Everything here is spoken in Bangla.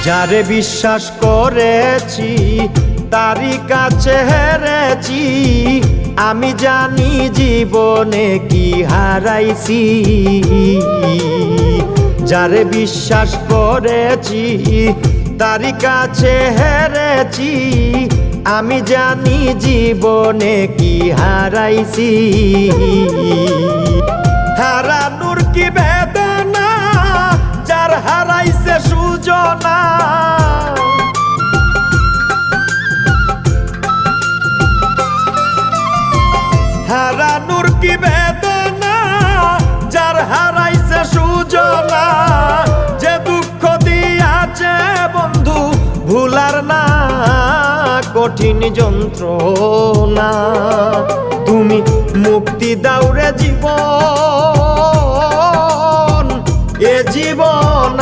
যারে বিশ্বাস করেছি তারই কাছে হেরেছি, আমি জানি জীবনে কি হারাইছি। যারে বিশ্বাস করেছি তারই কাছে হেরেছি, আমি জানি জীবনে কি হারাইছি। হারানোর কি বেদনা, যার হারাইছে সুজনা। হারানোর কি বেদনা, যার হারাইছে সুজনা। যে দুঃখ দিয়াছে বন্ধু ভুলার না কঠিন যন্ত্রণা। তুমি মুক্তি দাও রে জীবন, এ জীবন